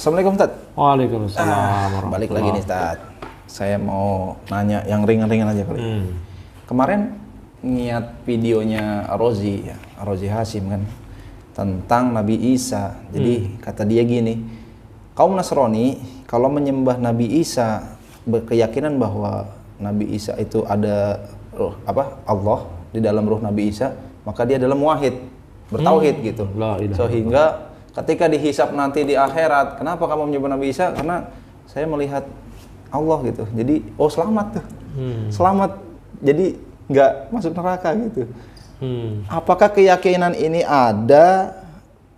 Assalamualaikum Ustaz. Waalaikumsalam. Balik lagi nih Ustaz. Saya mau nanya yang ringan-ringan aja kali. Kemarin niat videonya Rozi Hasyim kan tentang Nabi Isa. Jadi kata dia gini, kaum Nasrani kalau menyembah Nabi Isa berkeyakinan bahwa Nabi Isa itu ada Allah di dalam ruh Nabi Isa, maka dia adalah muwahhid, bertauhid gitu. Sehingga ketika dihisap nanti di akhirat, kenapa kamu menyembah Nabi Isa? Karena saya melihat Allah gitu. Jadi selamat tuh. Selamat. Jadi nggak masuk neraka gitu. Apakah keyakinan ini ada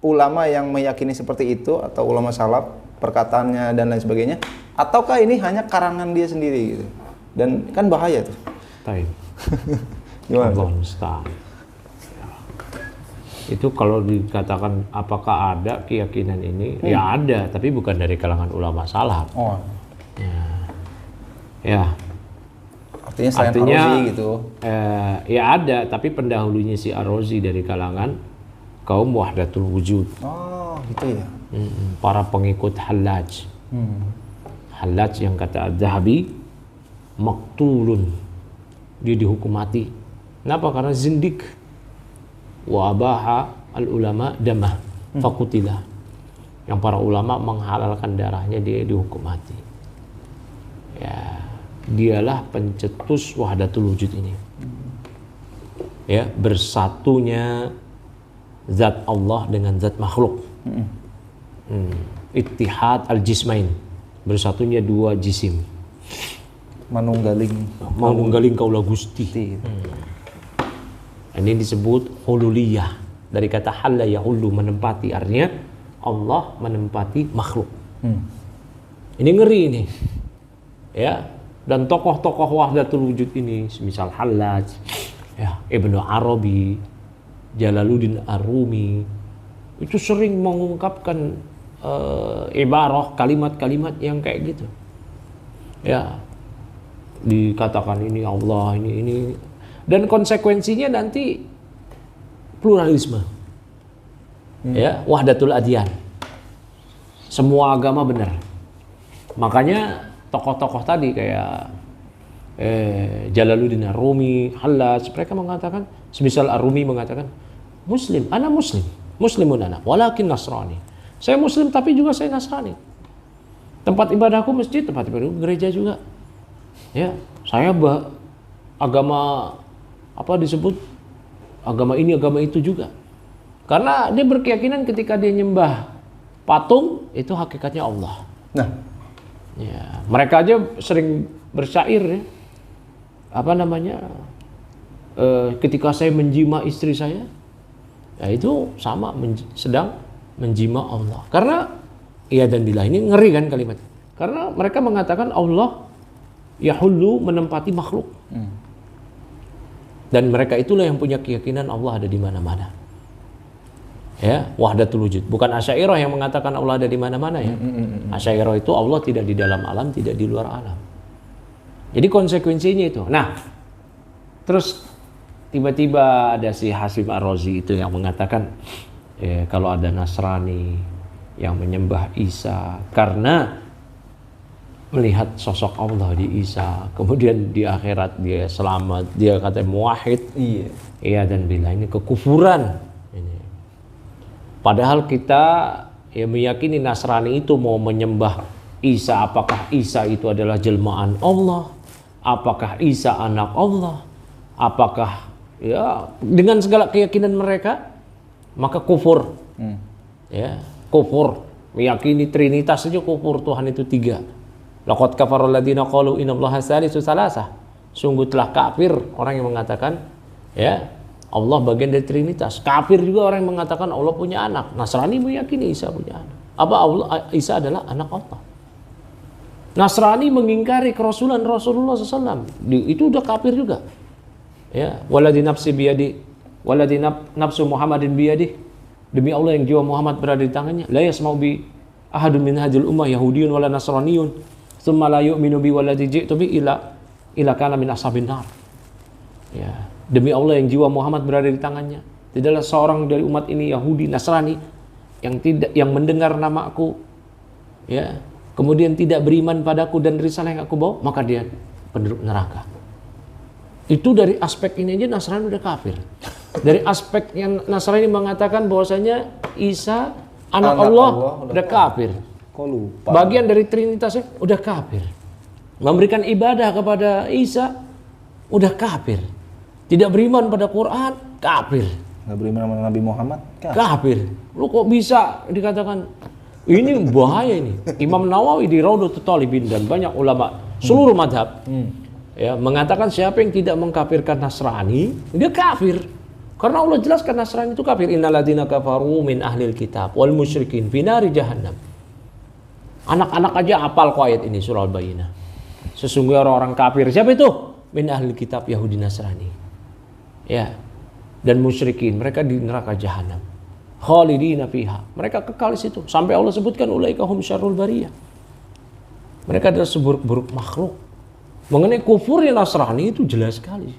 ulama yang meyakini seperti itu atau ulama salaf perkataannya dan lain sebagainya, ataukah ini hanya karangan dia sendiri gitu? Dan kan bahaya tuh. Baik. Gimana? Allah musta'an. Itu kalau dikatakan apakah ada keyakinan ini, ya ada, tapi bukan dari kalangan ulama salaf. Ya. Artinya Ar-Razi gitu. Ya ada, tapi pendahulunya si Ar-Razi dari kalangan kaum Wahdatul Wujud. Oh, gitu ya. Para pengikut Hallaj. Hallaj yang kata Az-Zahabi maktulun, dia dihukum mati. Kenapa? Karena zindik. Wa abaha al-ulama damah fakutilah. Yang para ulama menghalalkan darahnya, dia dihukum mati. Ya, dialah pencetus Wahdatul Wujud ini. Ya, bersatunya zat Allah dengan zat makhluk. Ittihad al-jismain, bersatunya dua jisim. Manunggaling kaula Gusti. Ini disebut hululiyah, dari kata halla yahullu, menempati, artinya Allah menempati makhluk. Ini ngeri ini. Ya, dan tokoh-tokoh Wahdatul Wujud ini semisal Hallaj, ya, Ibnu Arabi, Jalaluddin Ar-Rumi, itu sering mengungkapkan ibarah, kalimat-kalimat yang kayak gitu. Ya, dikatakan ini Allah, ini. Dan konsekuensinya nanti pluralisme. Ya, wahdatul adyan. Semua agama benar. Makanya tokoh-tokoh tadi kayak Jalaluddin Ar-Rumi, Hallaj, mereka mengatakan, semisal Ar-Rumi mengatakan, Muslim, ana muslim, muslimun ana, walakin nasrani. Saya muslim tapi juga saya nasrani. Tempat ibadahku masjid, tempat ibadahku gereja juga. Ya, saya agama disebut agama ini, agama itu juga. Karena dia berkeyakinan ketika dia nyembah patung itu hakikatnya Allah. Nah, ya, mereka aja sering bersyair ya. Ketika saya menjima istri saya, ya itu sama sedang menjima Allah. Karena iya dan billah, ini ngeri kan kalimat. Karena mereka mengatakan Allah yahullu, menempati makhluk. Dan mereka itulah yang punya keyakinan Allah ada di mana-mana. Ya, Wahdatul Wujud. Bukan Asy'ariyah yang mengatakan Allah ada di mana-mana ya. Asy'ariyah itu Allah tidak di dalam alam, tidak di luar alam. Jadi konsekuensinya itu. Nah, terus tiba-tiba ada si Hasyim Ar-Razi itu yang mengatakan kalau ada Nasrani yang menyembah Isa karena melihat sosok Allah di Isa, kemudian di akhirat dia selamat, dia kata muwahhid. Iya dan billah, ini kekufuran. Ini. Padahal kita meyakini Nasrani itu mau menyembah Isa, apakah Isa itu adalah jelmaan Allah? Apakah Isa anak Allah? Apakah dengan segala keyakinan mereka, maka kufur. Ya, kufur. Meyakini Trinitas saja kufur, Tuhan itu tiga. Laqad kafarul ladzina qalu innallaha salisu salasah. Sungguh telah kafir orang yang mengatakan ya Allah bagian dari Trinitas. Kafir juga orang yang mengatakan Allah punya anak. Nasrani meyakini Isa punya anak. Isa adalah anak Allah. Nasrani mengingkari kerasulan Rasulullah SAW. Itu udah kafir juga. Ya, waladzi nafsi biyadi, waladzi nafsu Muhammadin biyadi. Demi Allah yang jiwa Muhammad berada di tangannya. La yasma'u bi ahadun min hadhil ummah yahudiyyun wala nasraniyyun. Tsumma la yu'minu bi waladzi ji'tu bi ila kana min ashabin nar. Ya, demi Allah yang jiwa Muhammad berada di tangannya, tidaklah seorang dari umat ini Yahudi, Nasrani yang mendengar namaku ya, kemudian tidak beriman padaku dan risalah yang aku bawa, maka dia penduduk neraka. Itu dari aspek ini aja Nasrani udah kafir. Dari aspek yang Nasrani mengatakan bahwasanya Isa anak Allah udah kafir. Kok lupa? Bagian dari Trinitasnya udah kafir. Memberikan ibadah kepada Isa udah kafir. Tidak beriman pada Quran, kafir. Nggak beriman sama Nabi Muhammad? Kafir. Lu kok bisa dikatakan ini bahaya ini. Imam Nawawi di Raudhatul Thalibin dan banyak ulama seluruh madhab ya mengatakan siapa yang tidak mengkafirkan Nasrani, dia kafir. Karena Allah jelaskan Nasrani itu kafir. Innalladzina kafaru min ahlil kitab wal musyrikin fi nari jahannam. Anak-anak aja hafal kok ayat ini surah Al-Bayyinah. Sesungguhnya orang-orang kafir siapa itu? Min ahlil kitab Yahudi Nasrani. Ya. Dan musyrikin, mereka di neraka jahanam. Khalidina fiha. Mereka kekal di situ. Sampai Allah sebutkan ulaika hum syarrul bariyah. Mereka adalah seburuk-buruk makhluk. Mengenai kufurnya Nasrani itu jelas sekali.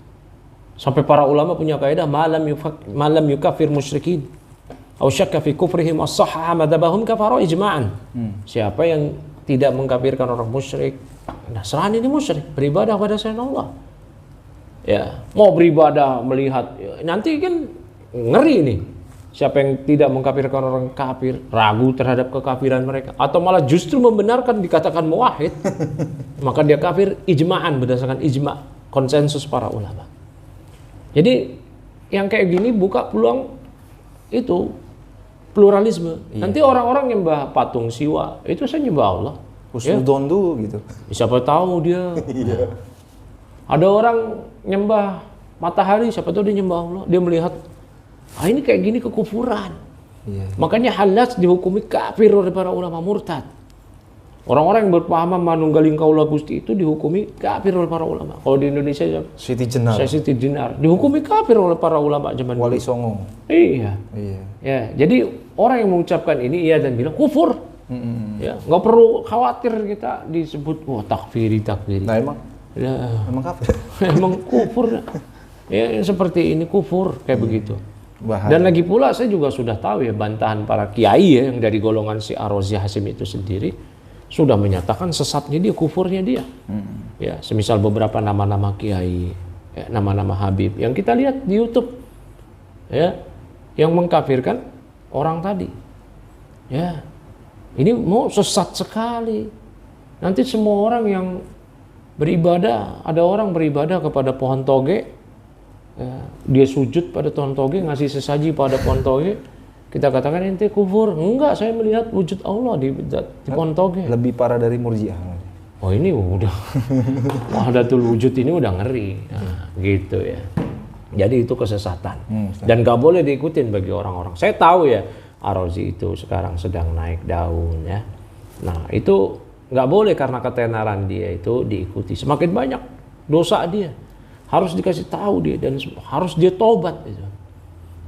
Sampai para ulama punya kaidah malam yukafir musyrikin. Aw syakka fi kufrihim as-sahha madhabahum kafara ijma'an. Siapa yang tidak mengkafirkan orang musyrik, Nasrani ini musyrik, beribadah pada selain Allah. Ya, mau beribadah melihat nanti kan ngeri nih. Siapa yang tidak mengkafirkan orang kafir, ragu terhadap kekafiran mereka atau malah justru membenarkan dikatakan muwahhid, maka dia kafir ijma'an berdasarkan ijma' konsensus para ulama. Jadi yang kayak gini buka peluang itu pluralisme. Iya. Nanti orang-orang nyembah patung siwa, itu saya nyembah Allah. Husnudon dulu gitu. Siapa tahu dia. Iya. Ada orang nyembah matahari, siapa tahu dia nyembah Allah. Dia melihat, ini kayak gini kekufuran. Iya. Makanya Halas dihukumi kafir oleh para ulama murtad. Orang-orang yang berpahaman manunggaling kaula Gusti itu dihukumi kafir oleh para ulama. Kalau di Indonesia Siti Jenar. Siti Jenar dihukumi kafir oleh para ulama zaman Wali dulu. Songo. Iya. Iya. Ya, jadi orang yang mengucapkan ini iya dan bilang kufur. Ya, nggak perlu khawatir kita disebut takfiri. Nah emang? Ya, Emang kafir? emang kufur. Ya, seperti ini kufur kayak begitu. Bahaya. Dan lagi pula saya juga sudah tahu ya bantahan para kiai ya yang dari golongan si Ar-Razi Hasim itu sendiri sudah menyatakan sesatnya dia, kufurnya dia. Ya, semisal beberapa nama-nama kiai, ya, nama-nama Habib yang kita lihat di YouTube, ya, yang mengkafirkan orang tadi. Ya, ini mau sesat sekali. Nanti semua orang yang beribadah, ada orang beribadah kepada pohon toge, ya, dia sujud pada pohon toge, ngasih sesaji pada pohon toge. Kita katakan ente kufur. Enggak, saya melihat wujud Allah di pohon toge. Lebih parah dari Murji'ah. Oh ini udah wahdatul wujud ini udah ngeri. Nah, gitu ya. Jadi itu kesesatan. Dan gak boleh diikutin bagi orang-orang. Saya tahu ya Ar-Razi itu sekarang sedang naik daun ya. Nah itu gak boleh karena ketenaran dia itu diikuti. Semakin banyak dosa dia. Harus dikasih tahu dia dan harus dia tobat. Gitu.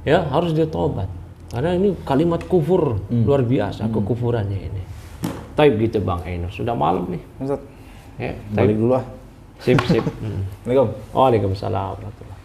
Ya harus dia tobat. Karena ini kalimat kufur luar biasa kekufurannya ini. Taib gitu Bang Ainur. Sudah malam nih. Ustaz, Ya, balik dulu lah. Sip. Assalamualaikum. Waalaikumsalam warahmatullahi wabarakatuh.